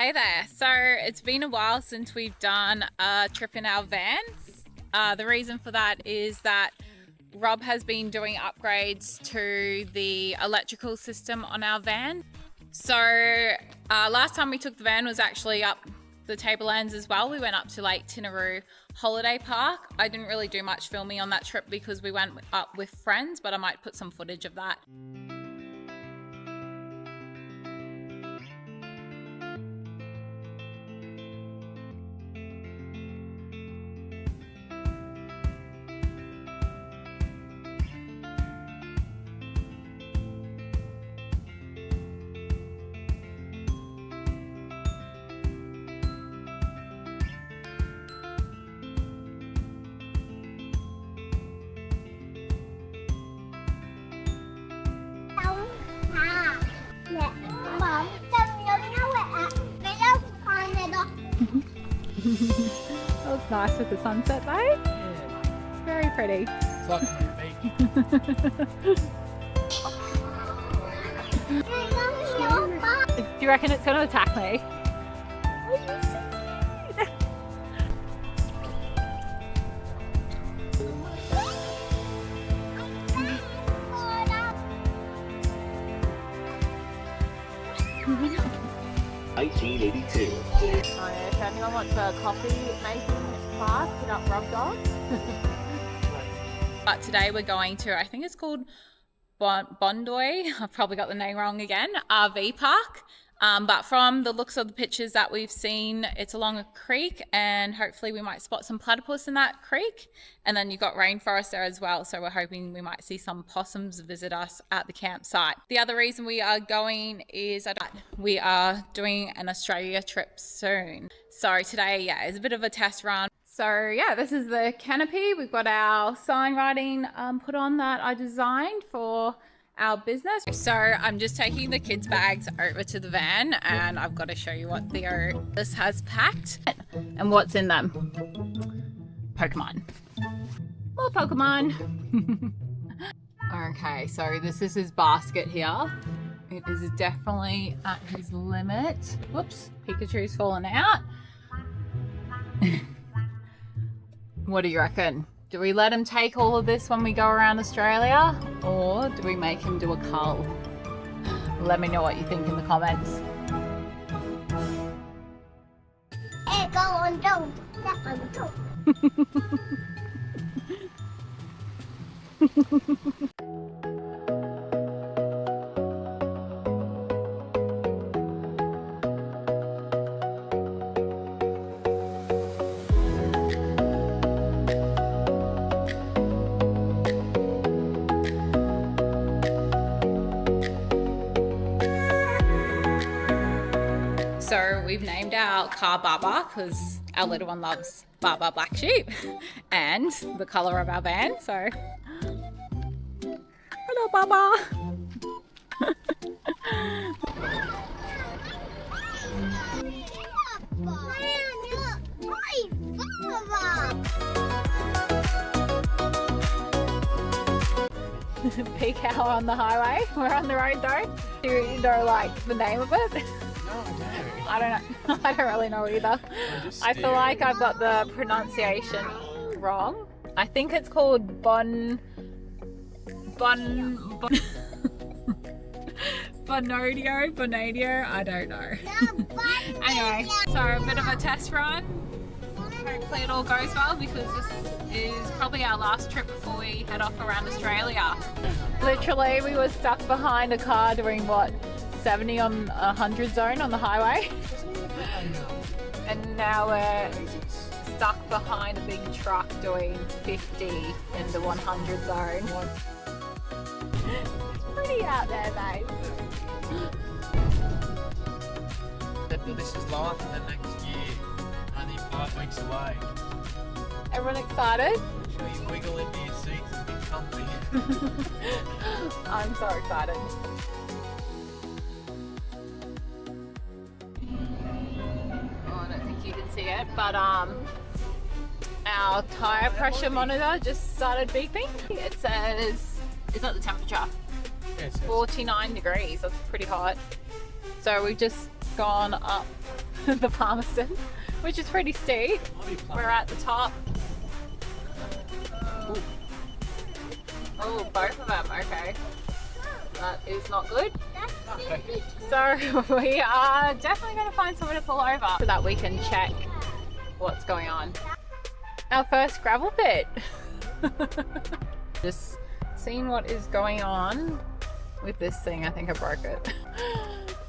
Hey there. So it's been a while since we've done a trip in our vans. The reason for that is that Rob has been doing upgrades to the electrical system on our van. So last time we took the van was actually up the Tablelands as well. We went up to Lake Eacham Holiday Park. I didn't really do much filming on that trip because we went up with friends, but I might put some footage of that. That looks nice with the sunset though. Yeah. Very pretty. It's like on a beach. Do you reckon it's going to attack me? If anyone wants a coffee making class, hit up Rob Dog. But today we're going to, I think it's called Bonadio, I've probably got the name wrong again, RV Park. But from the looks of the pictures that we've seen, it's along a creek and hopefully we might spot some platypus in that creek. And then you've got rainforest there as well. So we're hoping we might see some possums visit us at the campsite. The other reason we are going is that we are doing an Australia trip soon. So today, yeah, is a bit of a test run. So yeah, this is the canopy. We've got our sign writing put on that I designed for our business. So I'm just taking the kids' bags over to the van and I've got to show you what this has packed and what's in them. Pokemon. More Pokemon. Okay, so this is his basket here. It is definitely at his limit. Whoops, Pikachu's fallen out. What do you reckon? Do we let him take all of this when we go around Australia? Or do we make him do a cull? Let me know what you think in the comments. Hey, go on, don't. That's on the So we've named our car Baba because our little one loves Baba black sheep and the colour of our van. So, hello Baba. Peak hour on the highway. We're on the road though. Do you know like the name of it? I don't know. I don't really know either. I feel like I've got the pronunciation wrong. I think it's called Bonadio. I don't know. Anyway, so a bit of a test run. Hopefully it all goes well because this is probably our last trip before we head off around Australia. Literally, we were stuck behind a car doing what? 70 on 100 zone on the highway, and now we're stuck behind a big truck doing 50 in the 100 zone. It's pretty out there, mate. This is life in the next year, only 5 weeks away. Everyone excited? Sure you wiggle into your seats and be comfy. I'm so excited. You can see it, but our tyre pressure monitor just started beeping. It says, is that the temperature? Yes, 49 degrees, that's pretty hot. So we've just gone up the Palmerston, which is pretty steep. We're at the top. Oh, both of them, okay. That is not good. So we are definitely going to find somewhere to pull over so that we can check what's going on. Our first gravel pit. Just seeing what is going on with this thing. I think I broke it.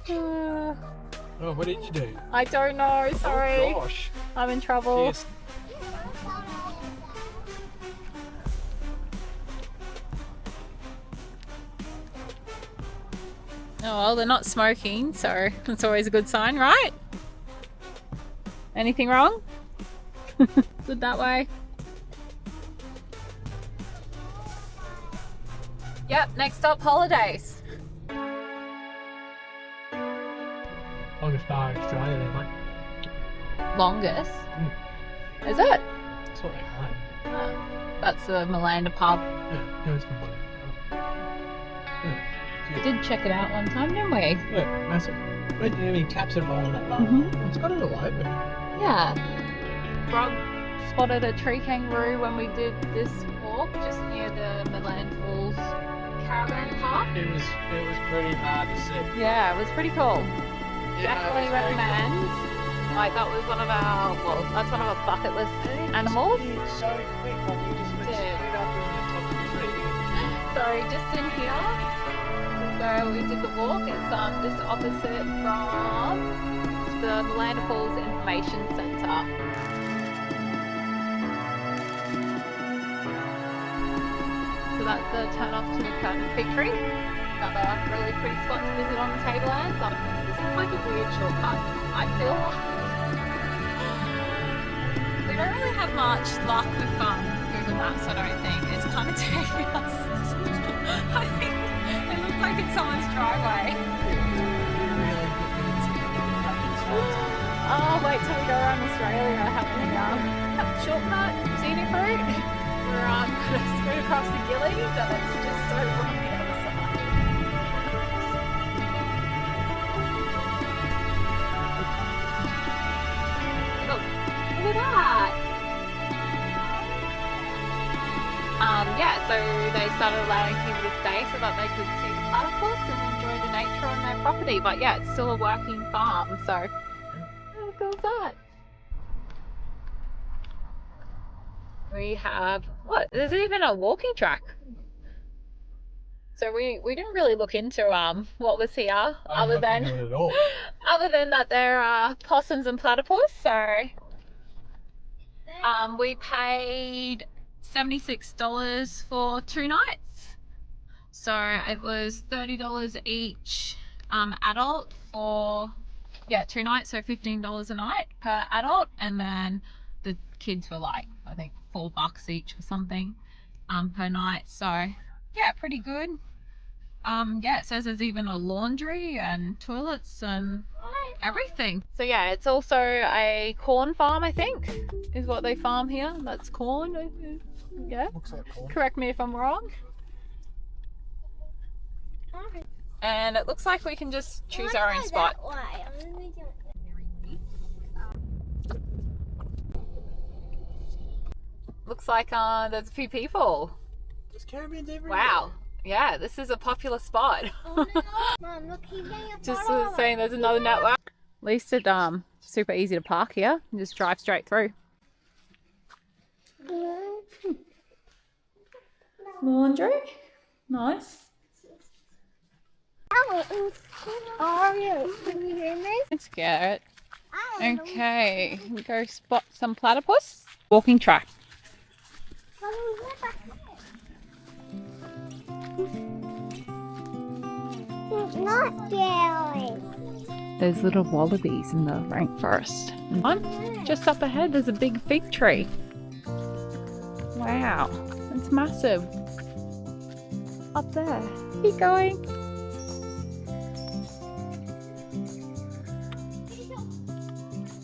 Oh, what did you do? I don't know, sorry. Oh gosh. I'm in trouble. Yes. Oh well, they're not smoking, so that's always a good sign, right? Anything wrong? Good that way. Yep, next stop, holidays. Longest bar in Australia there, mate. Longest? Is it? That's what they claim. That's the Malanda pub. Yeah, goes from one. We did check it out one time, didn't we? Look, massive. Wait, you mean taps it all on that bar? It's got it all open. Yeah. Rob spotted a tree kangaroo when we did this walk just near the Midland Falls Caravan Park. It was pretty hard to see. Yeah, it was pretty cool. Yeah, Definitely it was very recommend. Like that was one of our, well, that's one of our bucket list animals. It's so quick, like you just went Yeah. straight up in the top of the tree. So just in here, where we did the walk, it's just opposite from the Malanda Falls Information Centre. So that's the turn off to Curtin Fig Tree. Another really pretty spot to visit on the Tablelands. This is like a weird shortcut, I feel like. We don't really have much luck with Google Maps, I don't think. It's kind of taking us. I think it looks like it's someone's driveway. Oh, wait till we go around Australia having shortcut, scenic route. We're gonna scoot across the Gillies and it's just so on the other side. Look at that! Yeah, so they started allowing people to stay so that they could see the platypus and enjoy the nature on their property. But yeah, it's still a working farm, so how cool is that? We have, what? There's even a walking track. So we didn't really look into what was here other than that there are possums and platypus. So we paid $76 for 2 nights. So it was $30 each adult for 2 nights, so $15 a night per adult, and then the kids were like I think $4 each or something per night. So yeah, pretty good. It says there's even a laundry and toilets and everything. So yeah, it's also a corn farm, I think, is what they farm here. That's corn. Yeah. Looks like corn. Correct me if I'm wrong. And it looks like we can just choose our own spot. Looks like there's a few people. There's caravans everywhere. Wow. Yeah, this is a popular spot. Oh no. Mom, look, he's getting a Just photo. saying there's another network. At least it's super easy to park here. You just drive straight through. Laundry. Nice. Oh, yeah. Can you hear me? Let's get it. I don't know. Okay, we go spot some platypus. Walking track. It's not scary. There's little wallabies in the rainforest. On, just up ahead, there's a big fig tree. Wow, it's massive. Up there. Keep going.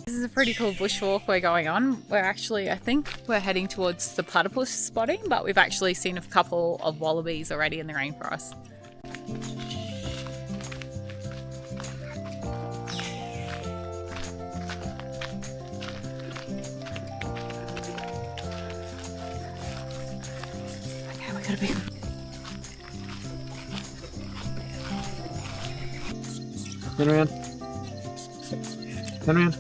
This is a pretty cool bushwalk we're going on. We're actually, I think we're heading towards the platypus spotting, but we've actually seen a couple of wallabies already in the rainforest. Gotta be. Turn around. Turn around.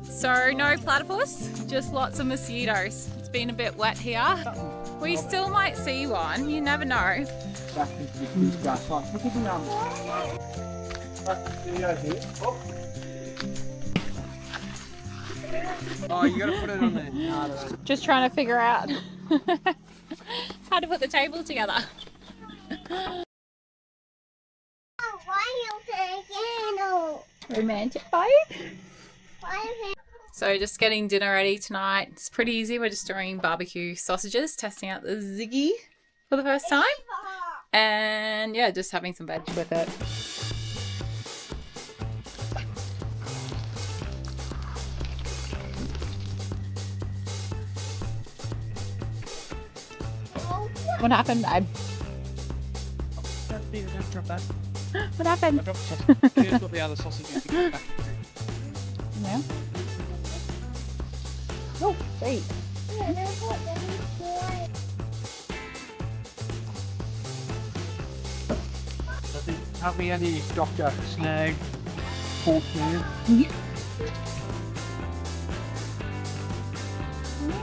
So no platypus, just lots of mosquitoes. It's been a bit wet here. We still might see one, you never know. Back into the huge grass. Look at the numbers. Oh, you gotta put it on there. Just trying to figure out how to put the table together. Romantic vibe. So just getting dinner ready tonight. It's pretty easy. We're just doing barbecue sausages, testing out the Ziggy for the first time. And yeah, just having some veg with it. What happened, babe? Don't drop that. What happened? I dropped the sausage. Here's what the other sausage is. Yeah. Oh, sweet. Help me, Andy. Doctor, snag, full can.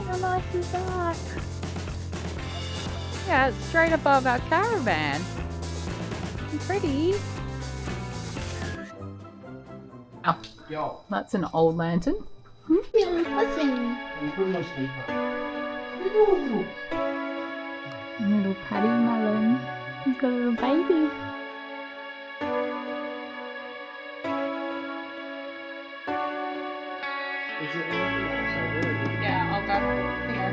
How nice is that? Yeah, it's straight above our caravan. Pretty. Oh, Yo. that's an old lantern. Little pademelon. He's got a little baby. Yeah, I'll go here.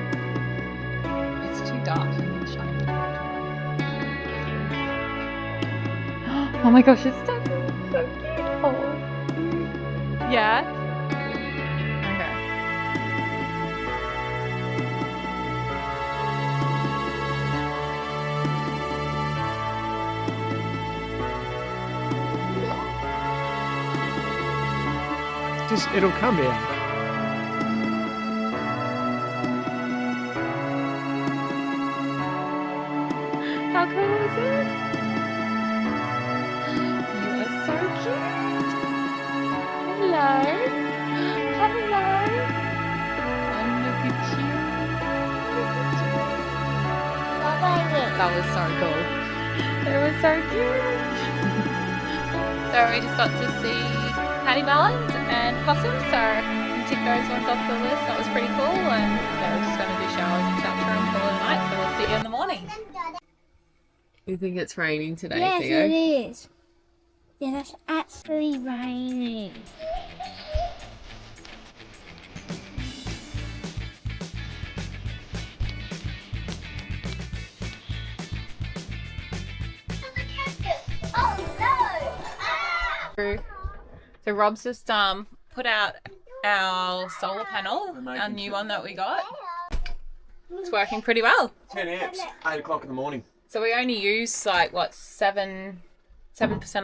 It's too dark for me to shine. Oh my gosh, it's so beautiful. Yeah? Okay. Just, it'll come in. How cool is it? You are so cute. Hello. Hello. And look at you. Look at you. That was so cool. It was so cute. So we just got to see pademelons and possums, so we tick those ones off the list. That was pretty cool, and yeah, we're just going to do showers and chat room for the night, so we'll see you in the morning. You think it's raining today, Yes, Theo? it is. Yeah, it's actually raining. Oh no! So Rob's just put out our solar panel, our new one that we got. It's working pretty well. 10 amps, 8 o'clock in the morning. So we only use like what 7%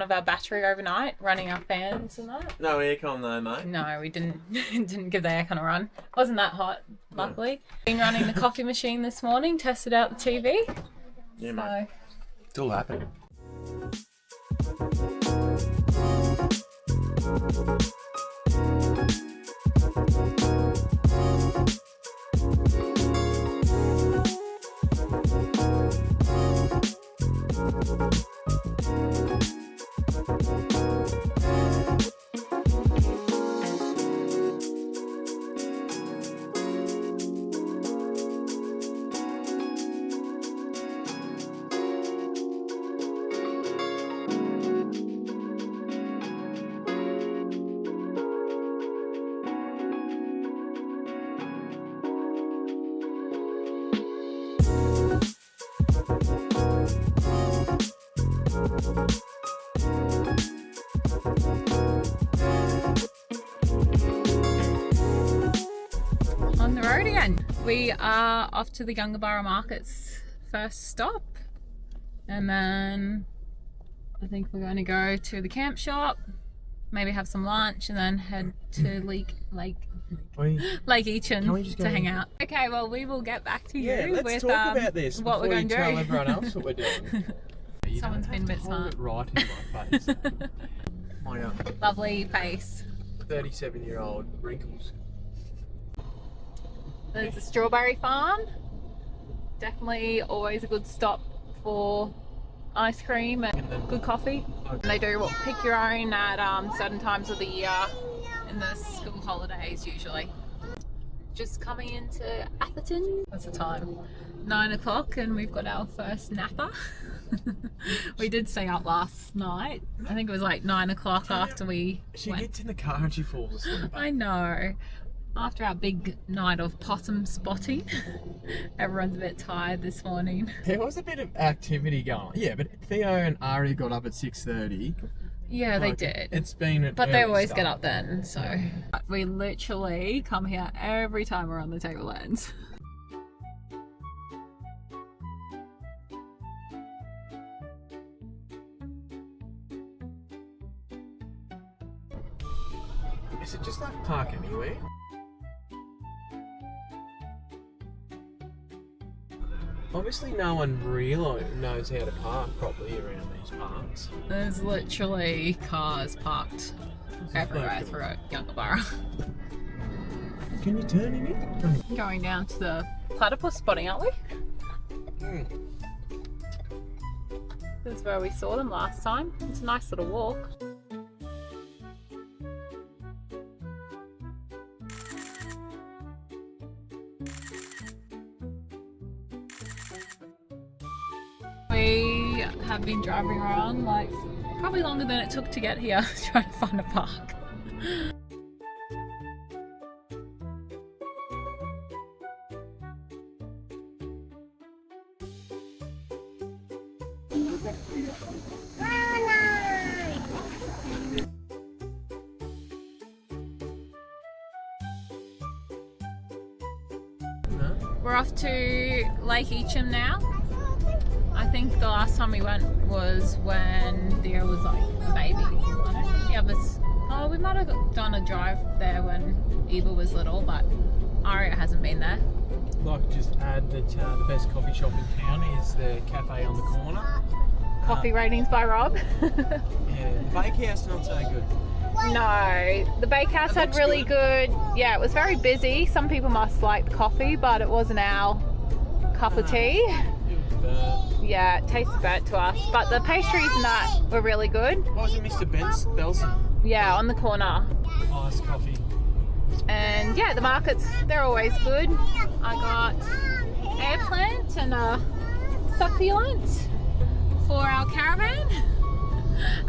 of our battery overnight, running our fans and that. No aircon though, mate. No, we didn't give the aircon a run. Wasn't that hot, luckily. Been running the coffee machine this morning, tested out the TV. Yeah, So mate. It's all happening. on the road again. We are off to the Yungaburra Markets first stop, and then I think we're going to go to the camp shop, maybe have some lunch and then head to Lake Eacham Can we just go to hang out. Okay, well we will get back to you let's with talk about this what we're before going you to tell do. everyone else what we're doing. Someone's been a bit smart. It right in my face. My Lovely face. 37-year-old wrinkles. There's a strawberry farm. Definitely always a good stop for ice cream and good coffee. And they do pick your own at certain times of the year in the school holidays usually. Just coming into Atherton. What's the time? 9 o'clock and we've got our first napper. We did stay up last night. I think it was like 9 o'clock after we went. Gets in the car and she falls asleep. I know. After our big night of possum spotting, everyone's a bit tired this morning. There was a bit of activity going on. Yeah, but Theo and Ari got up at 6:30. Yeah, they did. It's been But they always get up then, so. We literally come here every time we're on the Tablelands. Is it just like park anywhere? Obviously no one really knows how to park properly around these parks. There's literally cars parked everywhere throughout Yungaburra. Can you turn him in? Going down to the platypus spotting, aren't we? This is where we saw them last time. It's a nice little walk. We have been driving around like probably longer than it took to get here trying to find a park. We're off to Lake Eacham now. I think the last time we went was when Theo was like a baby. I don't think the others. Oh, we might have done a drive there when Eva was little, but Aria hasn't been there. Like, just add that the best coffee shop in town is the cafe on the corner. Coffee ratings by Rob. Yeah, the bakehouse not so good. No, the bakehouse had really good. Yeah, it was very busy. Some people must like the coffee, but it wasn't our cup of tea. It was bad. Yeah, it tasted bad to us. But the pastries and that were really good. What was it, Mr. Belson? Yeah, on the corner. Iced coffee. And yeah, the markets, they're always good. I got eggplant and a succulent for our caravan,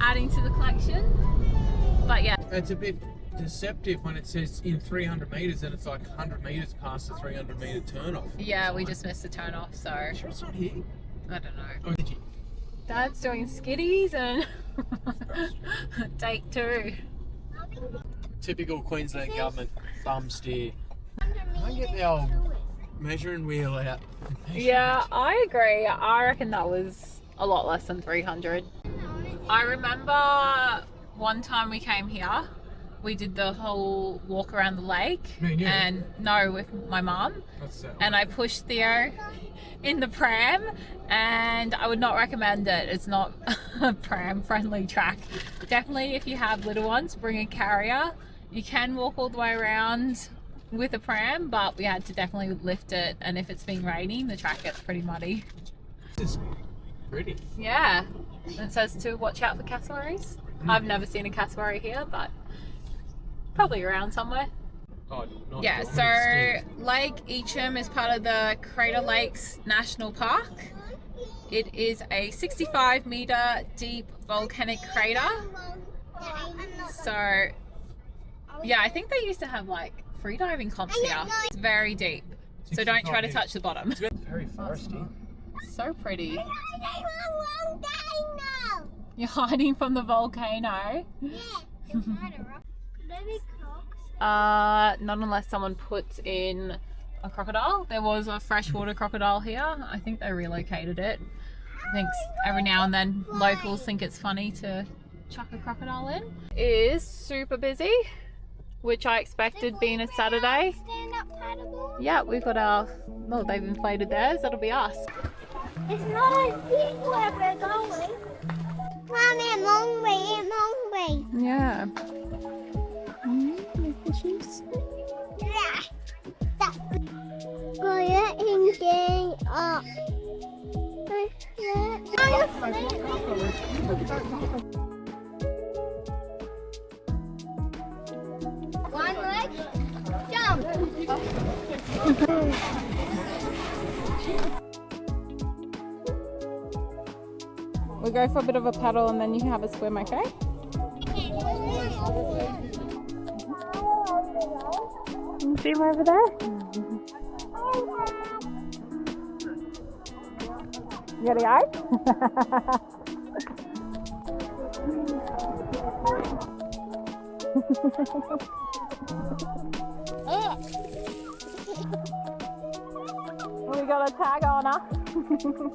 adding to the collection. But yeah. It's a bit deceptive when it says in 300 metres and it's like 100 metres past the 300 metre turn-off. Yeah, we just missed the turn-off, so Sure it's not here? I don't know. Oh, did you? Dad's doing skiddies and take two. Typical Queensland government bum steer. I get the old measuring wheel out. Yeah, I agree. I reckon that was a lot less than 300. I remember one time we came here, we did the whole walk around the lake. Me and you? And no, with my mum. What's that? And I pushed Theo in the pram, and I would not recommend it. It's not a pram friendly track. Definitely if you have little ones, bring a carrier. You can walk all the way around with a pram, but we had to definitely lift it, and if it's been raining, the track gets pretty muddy. This is pretty. Yeah, it says to watch out for cassowaries. I've never seen a cassowary here, but probably around somewhere. Oh, not Yeah, not so stairs. Lake Eacham is part of the Crater Lakes National Park. It is a 65 metre deep volcanic crater. So yeah, I think they used to have like freediving comps here. It's very deep, so don't try to touch the bottom. It's very foresty. So pretty. You're hiding from the volcano. Not unless someone puts in a crocodile. There was a freshwater crocodile here. I think they relocated it. I think every now and then locals think it's funny to chuck a crocodile in. It is super busy, which I expected being a Saturday. Stand-up paddleboard? Yeah, we've got our, well, they've inflated theirs, that'll be us. It's not as big where we're going. Mommy, I'm hungry. Yeah. Fishes. Yeah. We're eating up. One leg, jump. We'll go for a bit of a paddle and then you can have a swim, okay? You see him over there? You gotta go? We got a tag on her.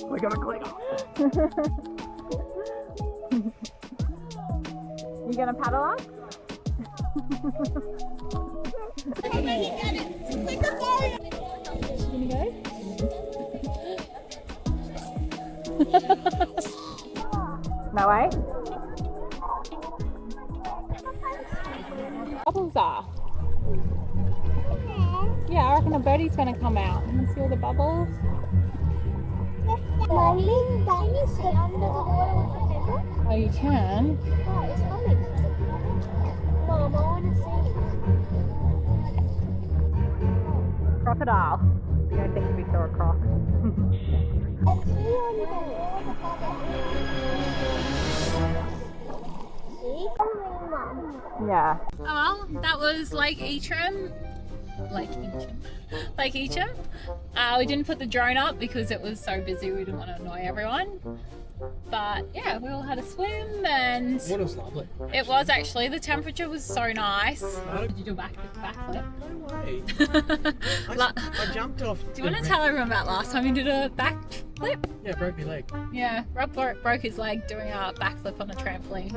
We got a click. You gonna paddle us? No way? Bubbles are. Yeah, I reckon a birdie's gonna come out. You see all the bubbles? Mommy, can you sit under the water with the camera? Oh, you can? Oh, it's coming. Mom, I want to see. Crocodile. I don't think we saw a croc. Yeah. Oh well, that was Lake Eacham. Lake Eacham. We didn't put the drone up because it was so busy, we didn't want to annoy everyone. But yeah, we all had a swim and Water was lovely. it was actually, the temperature was so nice. Did you do a backflip? No way. La- I jumped off. Do you want to tell everyone about last time you did a backflip? Yeah, broke my leg. Yeah, Rob broke his leg doing a backflip on a trampoline.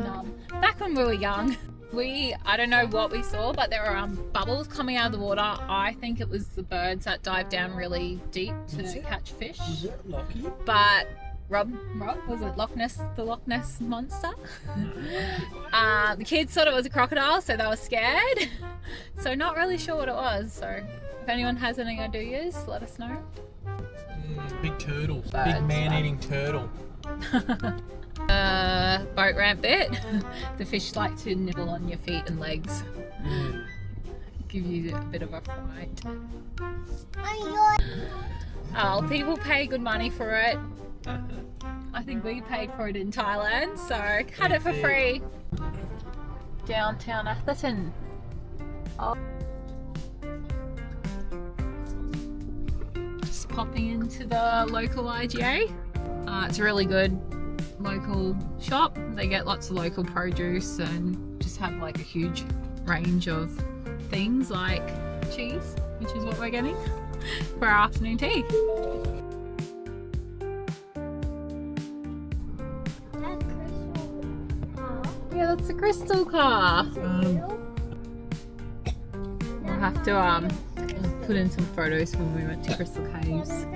Back when we were young. I don't know what we saw, but there were bubbles coming out of the water. I think it was the birds that dive down really deep to catch fish. Was it lucky? But Rob, was it the Loch Ness monster? The kids thought it was a crocodile, so they were scared. So not really sure what it was. So if anyone has any ideas, let us know. Big turtles. Birds, Big man-eating turtle. Boat ramp bit. The fish like to nibble on your feet and legs. Give you a bit of a fright. Oh, people pay good money for it. I think we paid for it in Thailand, so cut it for free. Downtown Atherton. Oh. Just popping into the local IGA. It's a really good local shop. They get lots of local produce and just have like a huge range of things like cheese, which is what we're getting for our afternoon tea. Yeah, that's a crystal car. We'll have to put in some photos when we went to Crystal Caves.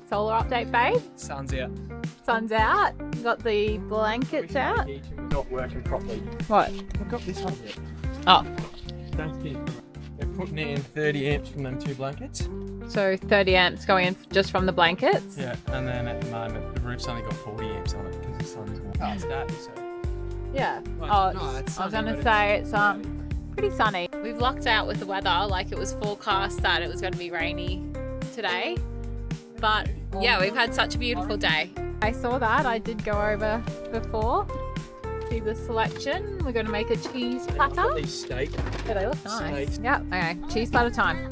Solar update, babe. Sun's out. Sun's out. Got the blankets out. Not working properly. What? I've got this one here. Oh, Don't see. They're putting in 30 amps from them 2 blankets. so 30 amps going in just from the blankets. Yeah, and then at the moment the roof's only got 40 amps on it because the sun's past that. So. Yeah. Well, Oh, no, it's I was sunny, gonna but say it's pretty sunny. We've lucked out with the weather. Like, it was forecast that it was going to be rainy today, but yeah, we've had such a beautiful day. I saw that. I did go over before. See the selection. We're going to make a cheese platter. These steak. Yeah, they look nice. Steaks. Yep. Okay. Cheese platter time.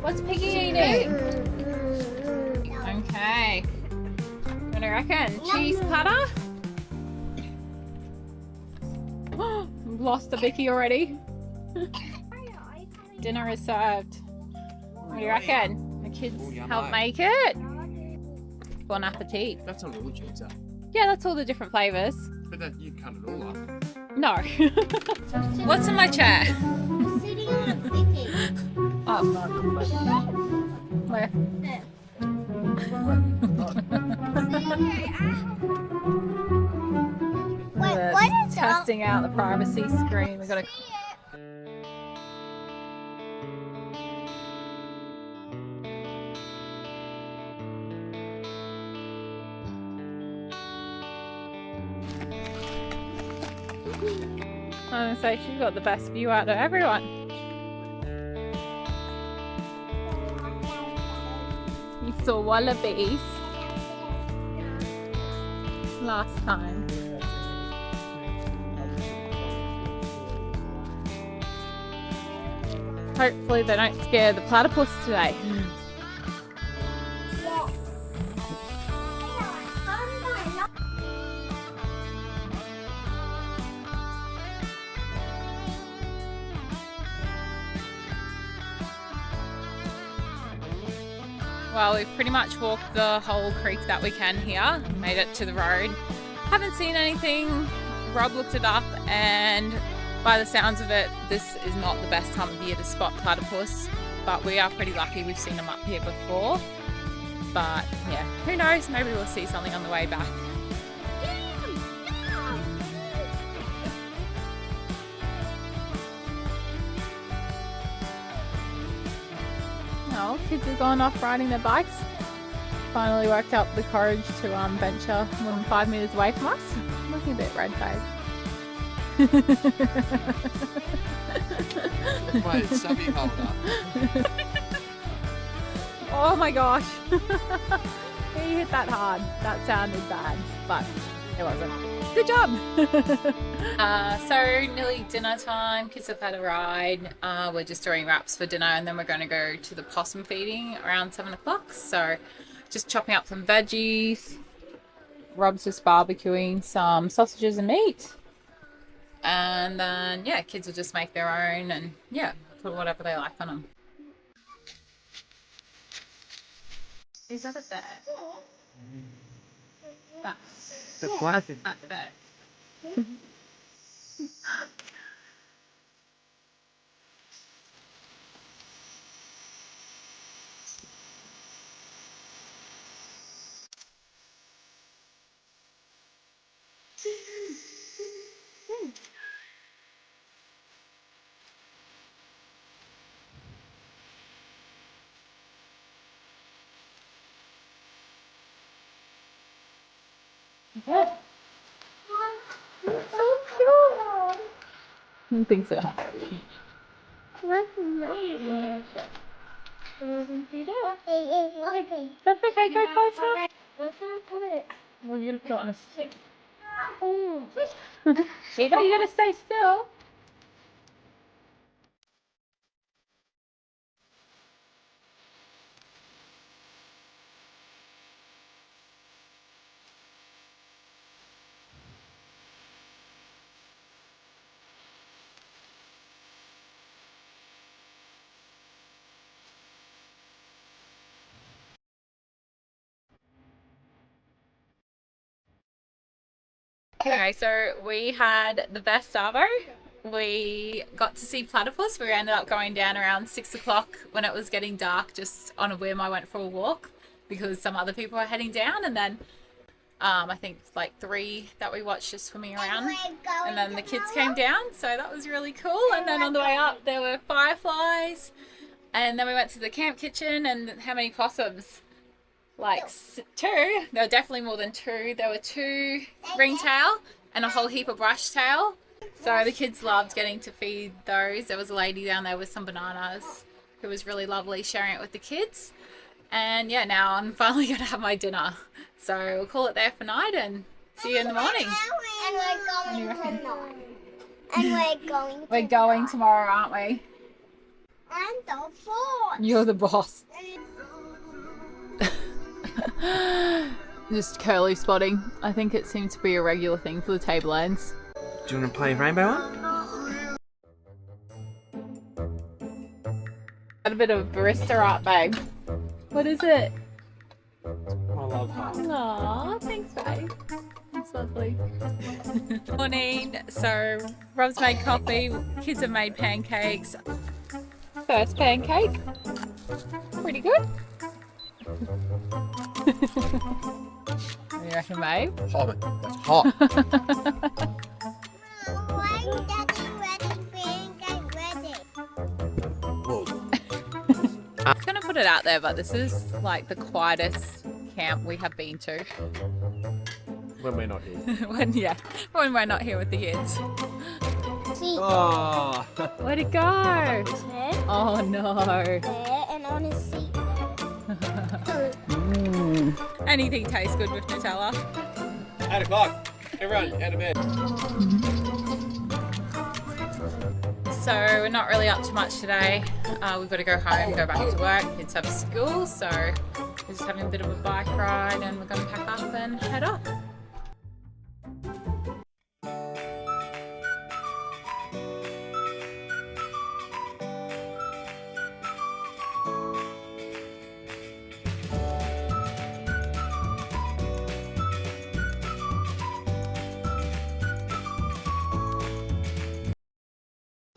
What's Piggy eating? Okay. I'm do you reckon? Cheese platter? We've lost the Vicky already. Dinner is served. What do you reckon? The kids help make it? Bon appetit. That's not all cheese, though. Yeah, that's all the different flavours. But that, you cut it all up. No. What's in my chair? Sitting on a Vicky. Oh. Where? Wait, what is that? Testing out the privacy screen. We've got to... I'm gonna say she's got the best view out of everyone. You saw wallabies last time. Hopefully they don't scare the platypus today. Well, we've pretty much walked the whole creek that we can here, made it to the road. Haven't seen anything. Rob looked it up, and by the sounds of it, this is not the best time of year to spot platypus, but we are pretty lucky we've seen them up here before. But yeah, who knows, maybe we'll see something on the way back. Oh, kids are going off riding their bikes. Finally worked up the courage to venture more than 5 meters away from us. I'm looking a bit red-faced. My subby holder. Oh my gosh. You hit that hard. That sounded bad, but it wasn't. Good job. So nearly dinner time. Kids have had a ride. We're just doing wraps for dinner, and then we're going to go to the possum feeding around 7 o'clock. So just chopping up some veggies. Rob's just barbecuing some sausages and meat. And then, yeah, kids will just make their own and, yeah, put whatever they like on them. Is that a bear? That's The classic. a bear. Yeah. So cute. I don't think so. That's okay, go closer. Well, you're not on a stick. You gotta stay still. Okay, so we had the best Arvo. We got to see platypus. We ended up going down around 6 o'clock when it was getting dark. Just on a whim, I went for a walk because some other people were heading down, and then I think like 3 that we watched just swimming around, and then the kids came down, so that was really cool. And then on the way up there were fireflies, and then we went to the camp kitchen. And how many possums? Like 2. There were definitely more than 2. There were 2 ringtail and a whole heap of brushtail. So the kids loved getting to feed those. There was a lady down there with some bananas who was really lovely, sharing it with the kids. And yeah, now I'm finally going to have my dinner. So we'll call it there for night and see you in the morning. And we're going tonight. And we're going tomorrow, aren't we? I'm the boss. You're the boss. Just curlew spotting. I think it seems to be a regular thing for the Tablelands. Do you want to play rainbow one? Got a bit of barista art, babe. What is it? I love heart. Aww, thanks, babe. That's lovely. Morning. So, Rob's made coffee. Kids have made pancakes. First pancake. Pretty good. What do you reckon, babe? Hot. That's hot. Why Daddy ready? Pancake ready. Whoa. I was going to put it out there, but this is like the quietest camp we have been to. When we're not here. when we're not here with the kids. See, Oh. Where'd it go? there, Oh no. there, and on his seat there. Anything tastes good with Nutella. 8 o'clock. Everyone out of bed. So we're not really up to much today. We've got to go home, go back to work. Kids have school, so we're just having a bit of a bike ride and we're going to pack up and head off.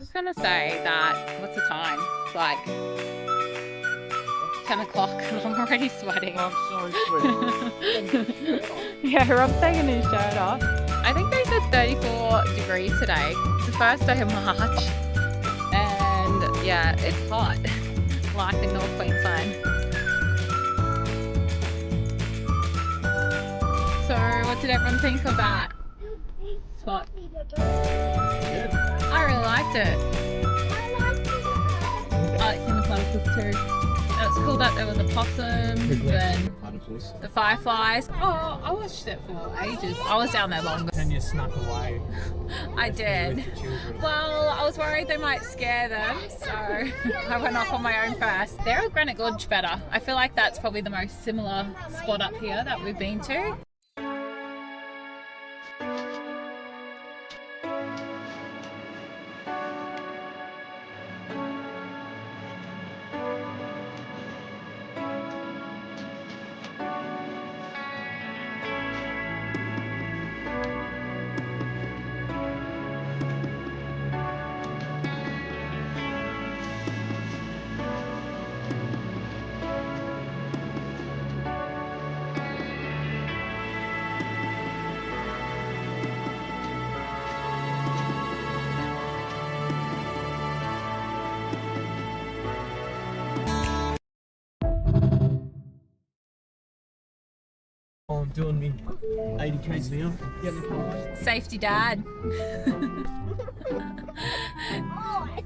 I was going to say that, what's the time? It's like 10 o'clock and I'm already sweating. I'm so sweaty. Yeah, Rob's taking his shirt off. I think they said 34 degrees today. It's the first day of March. And yeah, it's hot. Like in North Queensland. So what did everyone think of that spot? Good. I really liked it. I liked seeing the platypus too. And it's cool that there were the possums and Platypus. the fireflies. Oh, I watched it for ages. I was down there longer. And you snuck away. I did. With the children. Well, I was worried they might scare them, so I went off on my own first. They're at Granite Gorge better. I feel like that's probably the most similar spot up here that we've been to. Oh, I'm doing me 80 k's now. Safety dad.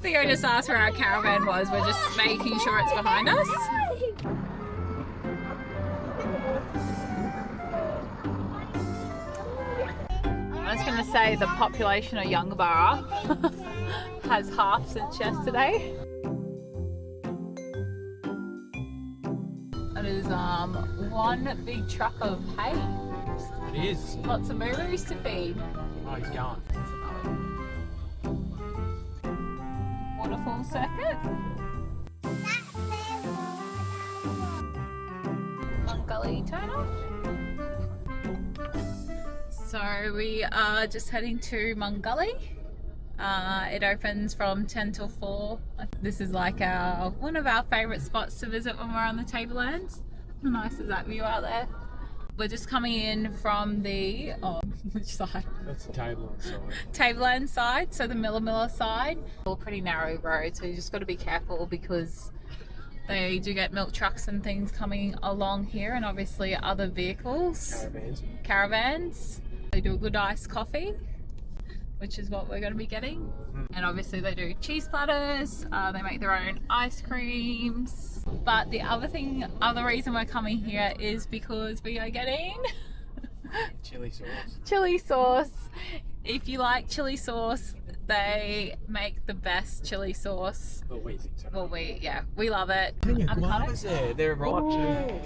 Theo just asked where our caravan was. We're just making sure it's behind us. I was going to say the population of Yungaburra has halved since yesterday. It is one big truck of hay. It is. Lots of moos to feed. Oh, he's gone. Waterfall circuit. Mungalli turn off. So we are just heading to Mungalli. It opens from 10 till 4. This is like one of our favourite spots to visit when we're on the Tablelands. How nice is that view out there? We're just coming in from the, which side? That's the Tablelands side. Tablelands side, so the Miller side. All pretty narrow road, so you just got to be careful because they do get milk trucks and things coming along here, and obviously other vehicles. Caravans. They do a good iced coffee, which is what we're going to be getting. And obviously they do cheese platters, they make their own ice creams. But the other reason we're coming here is because we are getting Chili sauce. chili sauce. If you like chili sauce, they make the best chili sauce. Well, we think so. Well, we love it. Hey, your Avocado? guavas there, they're ripe too.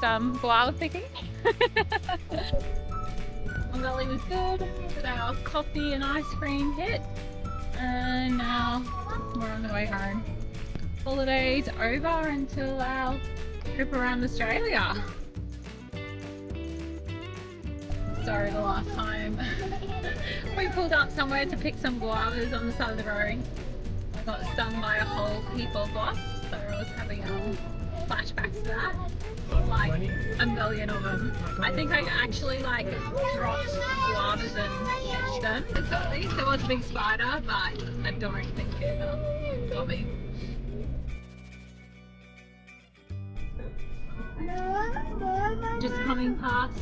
guava picking. Mungalli was good, got our coffee and ice cream hit, and now we're on the way home. Holiday's over until our trip around Australia. Sorry, the last time we pulled up somewhere to pick some guavas on the side of the road, I got stung by a whole heap of wasps, so I was having flashbacks to that. Like a million of them. I think I actually like dropped guavas and catched them. At least there was a big spider, but I don't think it got me. Just coming past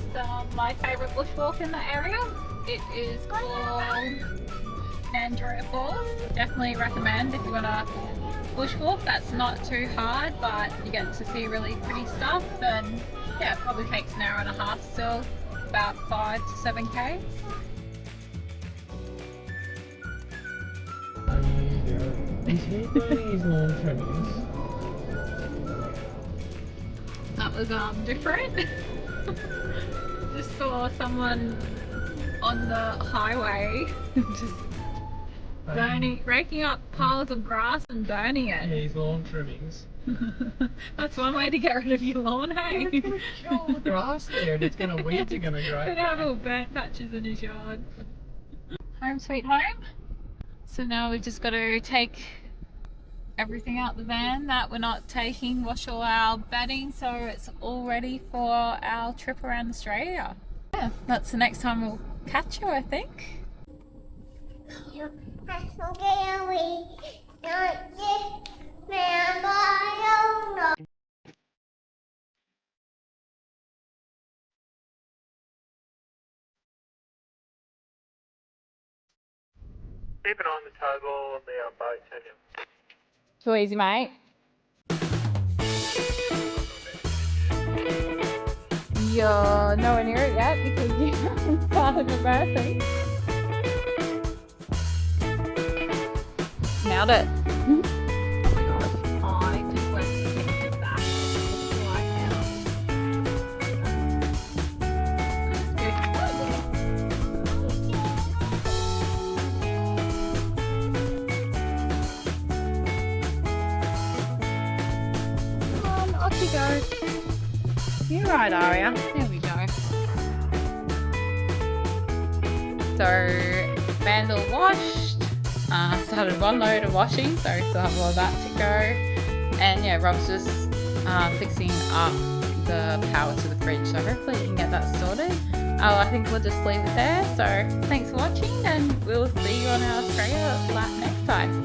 my favourite bushwalk in the area. It is called Andrea Falls. Definitely recommend if you're gonna bushwalk. That's not too hard, but you get to see really pretty stuff. And yeah, it probably takes an hour and a half still, about 5 to 7 K. That was different. Just saw someone on the highway just raking up piles of grass and burning it. Yeah, his lawn trimmings. That's one way to get rid of your lawn, hey? All the grass there, and it's gonna weeds are gonna grow. Could have all burnt patches in his yard. Home sweet home. So now we've just got to take everything out the van that we're not taking, wash all our bedding, so it's all ready for our trip around Australia. Yeah, that's the next time we'll catch you, I think. Keep it on the table on the boat, Tanya. Too easy, mate. You're nowhere near it yet because you haven't started the birthing. Nailed it. Oh my gosh, I just went to pick it back right now. Come on, off you go. You're right, Aria. There we go. So, van's all washed. Started one load of washing, so still have a lot of that to go. And yeah, Rob's just fixing up the power to the fridge, so hopefully you can get that sorted. I think we'll just leave it there. So thanks for watching, and we'll see you on our Australia lap next time.